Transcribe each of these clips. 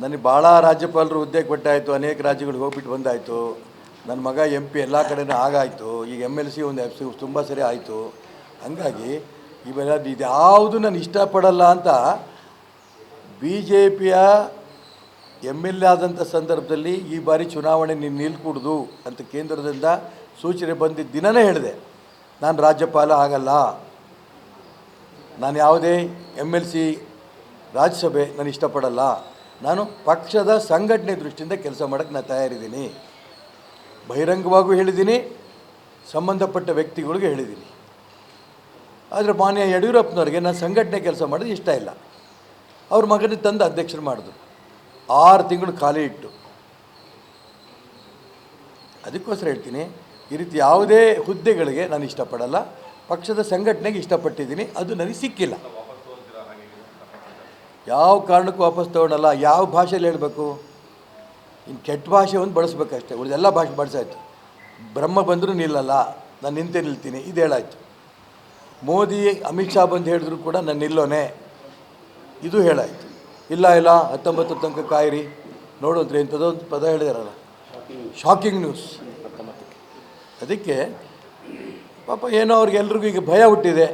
ನನಗೆ ಭಾಳ ರಾಜ್ಯಪಾಲರು ಹುದ್ದೆ ಕೊಟ್ಟಾಯಿತು, ಅನೇಕ ರಾಜ್ಯಗಳಿಗೆ ಹೋಗ್ಬಿಟ್ಟು ಬಂದಾಯಿತು. ನನ್ನ ಮಗ MP ಎಲ್ಲ ಕಡೆನೂ ಆಗಾಯಿತು. ಈಗ MLC ಒಂದು FC ತುಂಬ ಸರಿ ಆಯಿತು. ಹಂಗಾಗಿ ಇವೆಲ್ಲ ಇದ್ಯಾವುದು ನಾನು ಇಷ್ಟಪಡಲ್ಲ ಅಂತ BJPಯ MLA ಆದಂಥ ಸಂದರ್ಭದಲ್ಲಿ ಈ ಬಾರಿ ಚುನಾವಣೆ ನೀನು ನಿಲ್ಕೂಡ್ದು ಅಂತ ಕೇಂದ್ರದಿಂದ ಸೂಚನೆ ಬಂದಿದ್ದ ದಿನವೇ ಹೇಳಿದೆ, ನಾನು ರಾಜ್ಯಪಾಲ ಆಗಲ್ಲ, ನಾನು ಯಾವುದೇ MLC ರಾಜ್ಯಸಭೆ ನಾನು ಇಷ್ಟಪಡಲ್ಲ, ನಾನು ಪಕ್ಷದ ಸಂಘಟನೆ ದೃಷ್ಟಿಯಿಂದ ಕೆಲಸ ಮಾಡೋಕ್ಕೆ ನಾನು ತಯಾರಿದ್ದೀನಿ. ಬಹಿರಂಗವಾಗೂ ಹೇಳಿದ್ದೀನಿ, ಸಂಬಂಧಪಟ್ಟ ವ್ಯಕ್ತಿಗಳಿಗೆ ಹೇಳಿದ್ದೀನಿ. ಆದರೆ ಮಾನ್ಯ ಯಡಿಯೂರಪ್ಪನವ್ರಿಗೆ ನಾನು ಸಂಘಟನೆ ಕೆಲಸ ಮಾಡೋದು ಇಷ್ಟ ಇಲ್ಲ. ಅವ್ರ ಮಗನಿಗೆ ತಂದು ಅಧ್ಯಕ್ಷರು ಮಾಡಿದ್ರು, 6 ತಿಂಗಳು ಖಾಲಿ ಇಟ್ಟು. ಅದಕ್ಕೋಸ್ಕರ ಹೇಳ್ತೀನಿ, ಈ ರೀತಿ ಯಾವುದೇ ಹುದ್ದೆಗಳಿಗೆ ನಾನು ಇಷ್ಟಪಡಲ್ಲ, ಪಕ್ಷದ ಸಂಘಟನೆಗೆ ಇಷ್ಟಪಟ್ಟಿದ್ದೀನಿ, ಅದು ನನಗೆ ಸಿಕ್ಕಿಲ್ಲ. ಯಾವ ಕಾರಣಕ್ಕೂ ವಾಪಸ್ ತೊಗೊಳಲ್ಲ. ಯಾವ ಭಾಷೆಯಲ್ಲಿ ಹೇಳಬೇಕು? ಇನ್ನು ಕೆಟ್ಟ ಭಾಷೆ ಒಂದು ಬಳಸ್ಬೇಕಷ್ಟೇ, ಉಳಿದೆಲ್ಲ ಭಾಷೆ ಬಳಸಾಯ್ತು. ಬ್ರಹ್ಮ ಬಂದರೂ ನಿಲ್ಲಲ್ಲ, ನಾನು ನಿಂತೇ ನಿಲ್ತೀನಿ, ಇದು ಹೇಳಾಯ್ತು. ಮೋದಿ ಅಮಿತ್ ಶಾ ಬಂದು ಹೇಳಿದ್ರು ಕೂಡ ನಾನು ನಿಲ್ಲೋನೆ, ಇದು ಹೇಳಾಯ್ತು. ಇಲ್ಲ 19 ತನಕ ಕಾಯಿರಿ ನೋಡೋದ್ರೆ ಇಂಥದ್ದೋ ಒಂದು ಪದ ಹೇಳಿದಾರಲ್ಲ, ಶಾಕಿಂಗ್ ನ್ಯೂಸ್. ಅದಕ್ಕೆ ಪಾಪ ಏನೋ ಅವ್ರಿಗೆಲ್ರಿಗೂ ಈಗ ಭಯ ಹುಟ್ಟಿದೆ,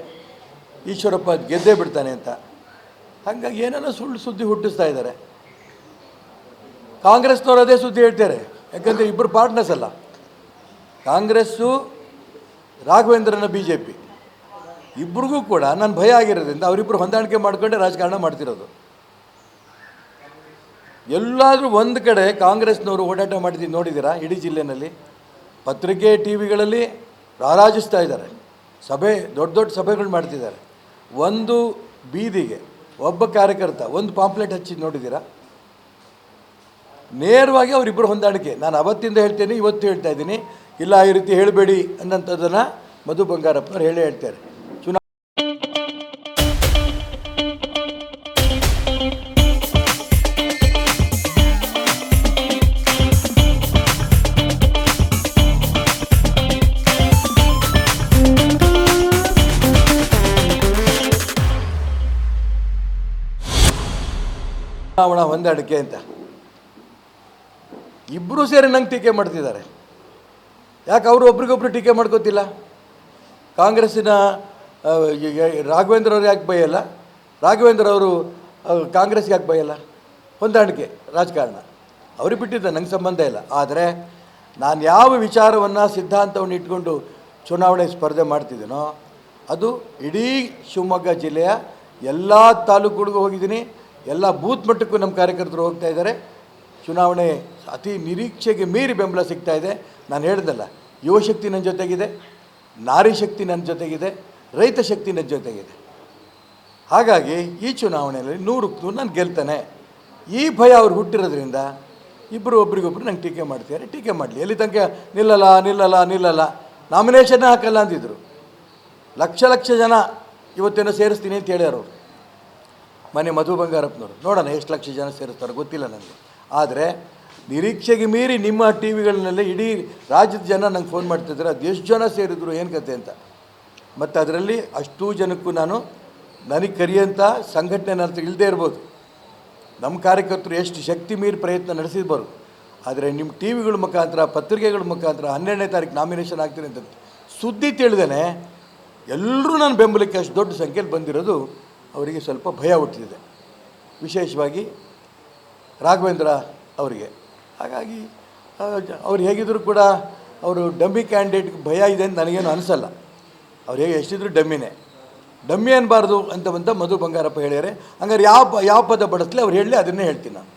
ಈಶ್ವರಪ್ಪ ಗೆದ್ದೇ ಬಿಡ್ತಾನೆ ಅಂತ. ಹಾಗಾಗಿ ಏನೇನೋ ಸುಳ್ಳು ಸುದ್ದಿ ಹುಟ್ಟಿಸ್ತಾ ಇದ್ದಾರೆ. ಕಾಂಗ್ರೆಸ್ನವ್ರು ಅದೇ ಸುದ್ದಿ ಹೇಳ್ತಾರೆ, ಯಾಕಂದರೆ ಇಬ್ಬರು ಪಾರ್ಟ್ನರ್ಸ್ ಅಲ್ಲ. ಕಾಂಗ್ರೆಸ್ಸು ರಾಘವೇಂದ್ರನ BJP ಇಬ್ರಿಗೂ ಕೂಡ ನಾನು ಭಯ ಆಗಿರೋದ್ರಿಂದ ಅವರಿಬ್ಬರು ಹೊಂದಾಣಿಕೆ ಮಾಡಿಕೊಂಡೆ ರಾಜಕಾರಣ ಮಾಡ್ತಿರೋದು. ಎಲ್ಲಾದರೂ ಒಂದು ಕಡೆ ಕಾಂಗ್ರೆಸ್ನವರು ಓಡಾಟ ಮಾಡಿದ್ದು ನೋಡಿದ್ದೀರಾ? ಇಡೀ ಜಿಲ್ಲೆಯಲ್ಲಿ ಪತ್ರಿಕೆ TV ಗಳಲ್ಲಿ ರಾರಾಜಿಸ್ತಾ ಇದ್ದಾರೆ, ಸಭೆ ದೊಡ್ಡ ದೊಡ್ಡ ಸಭೆಗಳು ಮಾಡ್ತಿದ್ದಾರೆ. ಒಂದು ಬೀದಿಗೆ ಒಬ್ಬ ಕಾರ್ಯಕರ್ತ ಒಂದು ಪಾಂಪ್ಲೆಟ್ ಹಚ್ಚಿ ನೋಡಿದ್ದೀರಾ? ನೇರವಾಗಿ ಅವರಿಬ್ಬರು ಹೊಂದಾಣಿಕೆ. ನಾನು ಅವತ್ತಿಂದ ಹೇಳ್ತೇನೆ, ಇವತ್ತು ಹೇಳ್ತಾ ಇದ್ದೀನಿ, ಇಲ್ಲ ಈ ರೀತಿ ಹೇಳಬೇಡಿ ಅನ್ನೋಂಥದ್ದನ್ನು ಮಧು ಬಂಗಾರಪ್ಪನವ್ರು ಹೇಳ್ತಾರೆ. ಚುನಾವಣಾ ಹೊಂದಾಣಿಕೆ ಅಂತ ಇಬ್ಬರೂ ಸೇರಿ ನಂಗೆ ಟೀಕೆ ಮಾಡ್ತಿದ್ದಾರೆ. ಯಾಕೆ ಅವರು ಒಬ್ರಿಗೊಬ್ರು ಟೀಕೆ ಮಾಡ್ಕೋತಿಲ್ಲ? ಕಾಂಗ್ರೆಸ್ಸಿನ ರಾಘವೇಂದ್ರ ಅವರು ಯಾಕೆ ಬೈಯಲ್ಲ? ರಾಘವೇಂದ್ರ ಅವರು ಕಾಂಗ್ರೆಸ್ಗೆ ಯಾಕೆ ಬೈಯಲ್ಲ? ಹೊಂದಾಣಿಕೆ ರಾಜಕಾರಣ ಅವ್ರಿಗೆ ಬಿಟ್ಟಿದ್ದ, ನಂಗೆ ಸಂಬಂಧ ಇಲ್ಲ. ಆದರೆ ನಾನು ಯಾವ ವಿಚಾರವನ್ನು ಸಿದ್ಧಾಂತವನ್ನು ಇಟ್ಕೊಂಡು ಚುನಾವಣೆ ಸ್ಪರ್ಧೆ ಮಾಡ್ತಿದ್ದೀನೋ ಅದು ಇಡೀ ಶಿವಮೊಗ್ಗ ಜಿಲ್ಲೆಯ ಎಲ್ಲ ತಾಲೂಕುಗಳಿಗೂ ಹೋಗಿದ್ದೀನಿ, ಎಲ್ಲ ಬೂತ್ ಮಟ್ಟಕ್ಕೂ ನಮ್ಮ ಕಾರ್ಯಕರ್ತರು ಹೋಗ್ತಾ ಇದ್ದಾರೆ. ಚುನಾವಣೆ ಅತಿ ನಿರೀಕ್ಷೆಗೆ ಮೀರಿ ಬೆಂಬಲ ಸಿಗ್ತಾ ಇದೆ. ನಾನು ಹೇಳ್ದಲ್ಲ, ಯುವಶಕ್ತಿ ನನ್ನ ಜೊತೆಗಿದೆ, ನಾರಿ ಶಕ್ತಿ ನನ್ನ ಜೊತೆಗಿದೆ, ರೈತ ಶಕ್ತಿ ನನ್ನ ಜೊತೆಗಿದೆ. ಹಾಗಾಗಿ ಈ ಚುನಾವಣೆಯಲ್ಲಿ 100ಕ್ಕೂ ನಾನು ಗೆಲ್ತಾನೆ. ಈ ಭಯ ಅವ್ರು ಹುಟ್ಟಿರೋದ್ರಿಂದ ಇಬ್ಬರು ಒಬ್ರಿಗೊಬ್ರು ನಂಗೆ ಟೀಕೆ ಮಾಡ್ತಿದ್ದಾರೆ. ಟೀಕೆ ಮಾಡಲಿ, ಎಲ್ಲಿ ತನಕ ನಿಲ್ಲಲ್ಲ, ನಾಮಿನೇಷನ್ನೇ ಹಾಕಲ್ಲ ಅಂದಿದ್ರು. ಲಕ್ಷ ಜನ ಇವತ್ತೇನೋ ಸೇರಿಸ್ತೀನಿ ಅಂತ ಹೇಳ್ಯಾರ ಅವರು, ಮನೆ ಮಧು ಬಂಗಾರಪ್ಪನವರು. ನೋಡೋಣ ಎಷ್ಟು ಲಕ್ಷ ಜನ ಸೇರಿಸ್ತಾರೆ ಗೊತ್ತಿಲ್ಲ ನನಗೆ. ಆದರೆ ನಿರೀಕ್ಷೆಗೆ ಮೀರಿ ನಿಮ್ಮ TV ಗಳನ್ನೆಲ್ಲ ಇಡೀ ರಾಜ್ಯದ ಜನ ನಂಗೆ ಫೋನ್ ಮಾಡ್ತಿದ್ದಾರೆ, ಅದು ಎಷ್ಟು ಜನ ಸೇರಿದ್ರು ಏನು ಕತೆ ಅಂತ. ಮತ್ತು ಅದರಲ್ಲಿ ಅಷ್ಟೂ ಜನಕ್ಕೂ ನನಗೆ ಕರೆಯೋಂಥ ಸಂಘಟನೆ ನನ್ನ ಹತ್ರ ಇಲ್ಲದೇ ಇರ್ಬೋದು. ನಮ್ಮ ಕಾರ್ಯಕರ್ತರು ಎಷ್ಟು ಶಕ್ತಿ ಮೀರಿ ಪ್ರಯತ್ನ ನಡೆಸಿರ್ಬೋದು. ಆದರೆ ನಿಮ್ಮ TV ಮುಖಾಂತರ, ಪತ್ರಿಕೆಗಳ ಮುಖಾಂತರ 12ನೇ ತಾರೀಕು ನಾಮಿನೇಷನ್ ಆಗ್ತೀನಿ ಅಂತ ಸುದ್ದಿ ತಿಳಿದೇನೆ ಎಲ್ಲರೂ ನನ್ನ ಬೆಂಬಲಕ್ಕೆ ಅಷ್ಟು ದೊಡ್ಡ ಸಂಖ್ಯೆಯಲ್ಲಿ ಬಂದಿರೋದು ಅವರಿಗೆ ಸ್ವಲ್ಪ ಭಯ ಹುಟ್ಟಿದೆ, ವಿಶೇಷವಾಗಿ ರಾಘವೇಂದ್ರ ಅವರಿಗೆ. ಹಾಗಾಗಿ ಅವ್ರು ಹೇಗಿದ್ದರೂ ಕೂಡ ಅವರು ಡಮ್ಮಿ ಕ್ಯಾಂಡಿಡೇಟ್ಗೆ ಭಯ ಇದೆ ಅಂತ ನನಗೇನು ಅನಿಸಲ್ಲ. ಅವ್ರು ಹೇಗೆ ಎಷ್ಟಿದ್ರು ಡಮ್ಮಿ ಅನ್ನಬಾರ್ದು ಅಂತ ಮಧು ಬಂಗಾರಪ್ಪ ಹೇಳ್ಯಾರೆ. ಹಂಗಾರೆ ಯಾವ ಪದ ಬಳಸಲಿ ಅವ್ರು ಹೇಳಲಿ, ಅದನ್ನೇ ಹೇಳ್ತೀನಿ ನಾನು.